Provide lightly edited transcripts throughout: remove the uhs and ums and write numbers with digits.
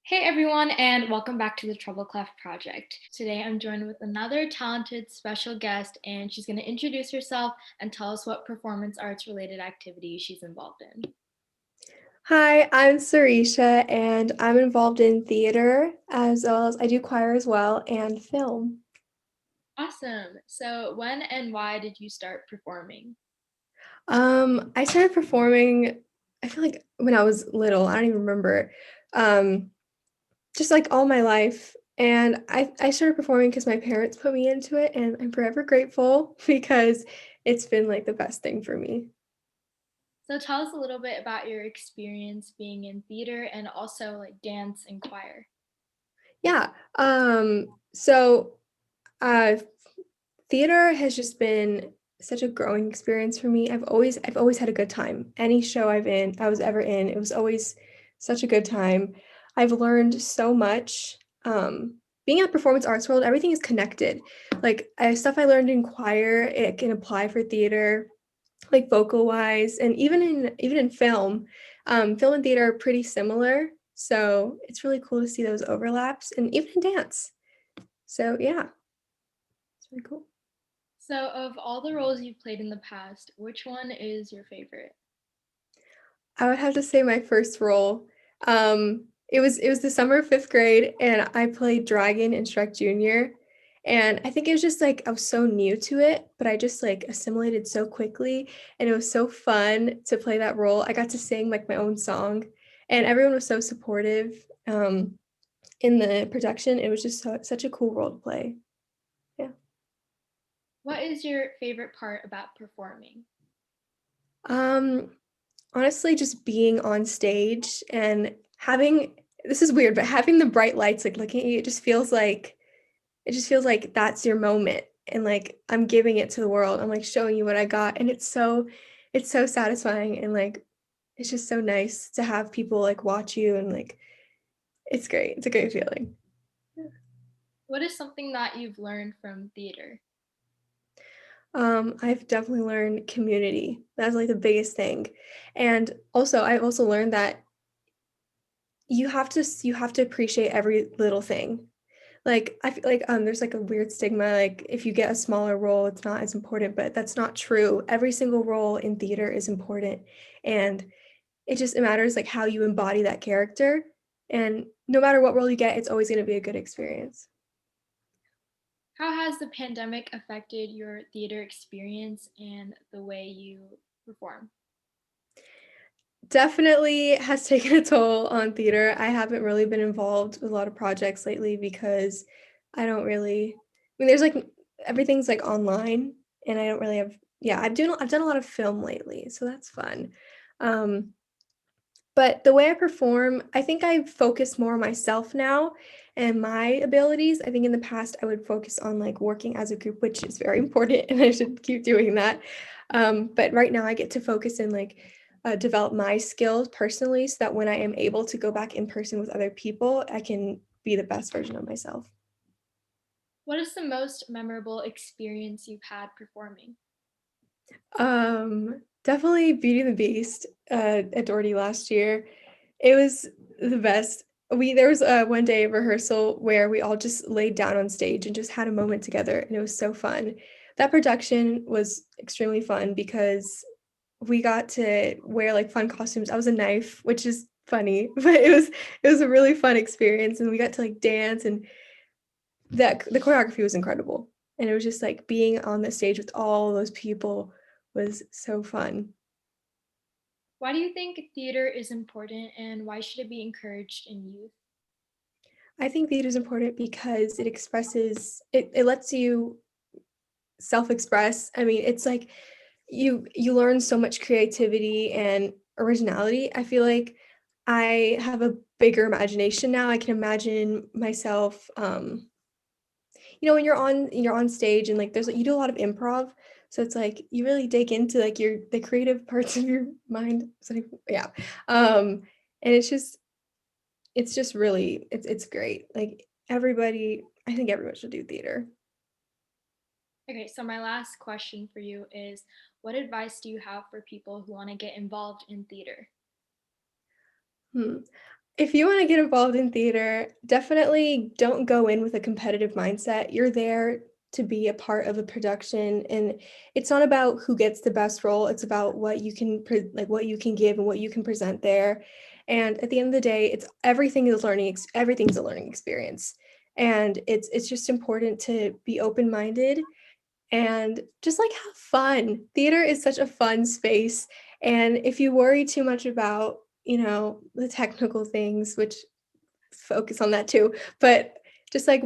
Hey everyone, and welcome back to the Treble Clef Project. Today I'm joined with another talented special guest, and she's going to introduce herself and tell us what performance arts related activities she's involved in. Hi, I'm Sarisha, and I'm involved in theater as well as I do choir as well and film. Awesome. So, when and why did you start performing? I started performing, I feel like when I was little, I don't even remember, um, just like all my life. And I started performing because my parents put me into it, and I'm forever grateful because it's been like the best thing for me. So, tell us a little bit about your experience being in theater and also like dance and choir. Yeah. So theater has just been such a growing experience for me. I've always had a good time. Any show I was ever in, it was always such a good time. I've learned so much. Being in the performance arts world, everything is connected. Stuff I learned in choir, it can apply for theater, like vocal wise, and even in film. Film and theater are pretty similar, so it's really cool to see those overlaps, and even in dance. So yeah, it's really cool. So, of all the roles you've played in the past, which one is your favorite? I would have to say my first role. It was the summer of fifth grade, and I played Dragon in Shrek Junior. And I think it was just like I was so new to it, but I just like assimilated so quickly, and it was so fun to play that role. I got to sing like my own song, and everyone was so supportive in the production. It was just such a cool role to play. Yeah. What is your favorite part about performing? Um, Honestly, just being on stage and having this is weird, but having the bright lights like looking at you, it just feels like that's your moment. And like I'm giving it to the world. I'm like showing you what I got. And it's so satisfying and like it's just so nice to have people like watch you and like it's great. It's a great feeling. What is something that you've learned from theater? I've definitely learned community. That's like the biggest thing. And also I've also learned that you have to appreciate every little thing. Like, I feel like, there's, like, a weird stigma, like, if you get a smaller role, it's not as important, but that's not true. Every single role in theater is important, and it matters, like, how you embody that character, and no matter what role you get, it's always gonna be a good experience. How has the pandemic affected your theater experience and the way you perform? Definitely has taken a toll on theater. I haven't really been involved with a lot of projects lately because there's, like everything's, like, online, and I don't really have yeah, I've done a lot of film lately, so that's fun. Um But the way I perform, I think I focus more on myself now and my abilities. I think in the past I would focus on like working as a group, which is very important, and I should keep doing that. But right now I get to focus and like develop my skills personally so that when I am able to go back in person with other people, I can be the best version of myself. What is the most memorable experience you've had performing? Definitely Beauty and the Beast at Doherty last year. It was the best. There was one day of rehearsal where we all just laid down on stage and just had a moment together, and it was so fun. That production was extremely fun because we got to wear like fun costumes. I was a knife, which is funny, but it was a really fun experience, and we got to like dance, and the choreography was incredible. And it was just like being on the stage with all those people was so fun. Why do you think theater is important and why should it be encouraged in youth? I think theater is important because it lets you self-express. I mean, it's like you learn so much creativity and originality. I feel like I have a bigger imagination now. I can imagine myself when you're on stage and like you do a lot of improv, so it's like you really dig into like the creative parts of your mind. So yeah. And it's just really it's great. Like I think everyone should do theater. Okay, so my last question for you is what advice do you have for people who want to get involved in theater? Hmm. If you wanna get involved in theater, definitely don't go in with a competitive mindset. You're there to be a part of a production, and it's not about who gets the best role, it's about what you can what you can give and what you can present there, and at the end of the day, it's everything's a learning experience, and it's just important to be open-minded and just, like, have fun. Theater is such a fun space, and if you worry too much about, the technical things, which focus on that too, but just, like,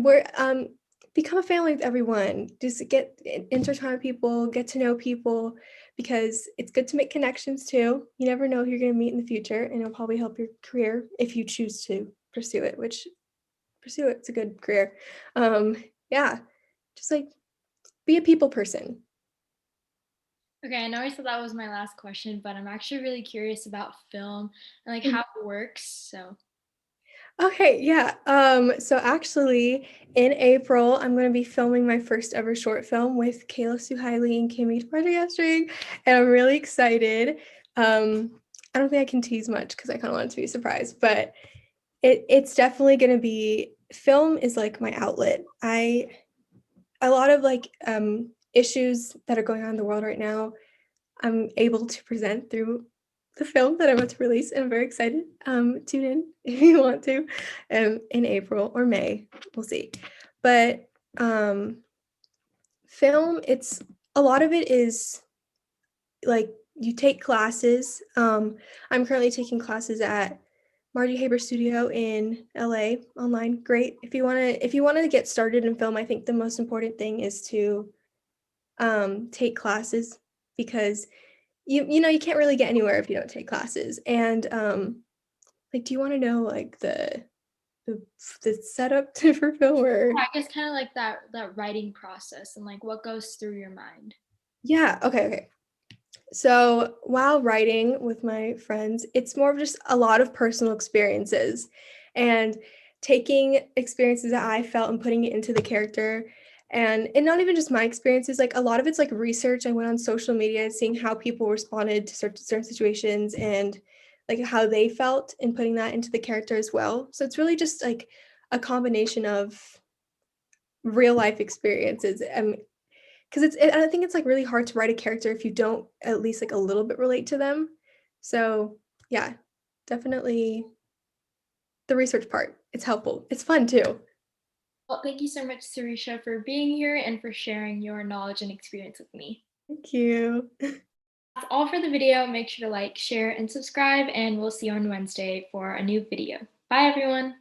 become a family with everyone. Just intertwine with people, get to know people, because it's good to make connections too. You never know who you're gonna meet in the future, and it'll probably help your career if you choose to pursue it, which pursue it, it's a good career. Yeah, just, like, be a people person. Okay, I know I said that was my last question, but I'm actually really curious about film and like how it works. So, Okay, yeah. So actually, in April, I'm gonna be filming my first ever short film with Kayla Suhaili and Kimmy String, and I'm really excited. I don't think I can tease much because I kind of want it to be a surprise, but it's definitely gonna be film is like my outlet. A lot of like issues that are going on in the world right now I'm able to present through the film that I'm about to release, and I'm very excited. Tune in if you want to, in April or May, we'll see. But um, film, it's a lot of it is like you take classes. I'm currently taking classes at Marty Haber Studio in LA online. Great. If you wanna get started in film, I think the most important thing is to take classes because you can't really get anywhere if you don't take classes, and, like, do you wanna know, like, the the setup for film or I guess kind of like that writing process and like what goes through your mind. Yeah, okay, okay. So, while writing with my friends, it's more of just a lot of personal experiences and taking experiences that I felt and putting it into the character. And not even just my experiences, like a lot of it's like research. I went on social media, seeing how people responded to certain situations and like how they felt and putting that into the character as well. So it's really just like a combination of real life experiences. 'Cause I think it's, like, really hard to write a character if you don't at least, like, a little bit relate to them. So, yeah, definitely the research part. It's helpful. It's fun too. Well, thank you so much, Sarisha, for being here and for sharing your knowledge and experience with me. Thank you. That's all for the video. Make sure to like, share, and subscribe, and we'll see you on Wednesday for a new video. Bye, everyone.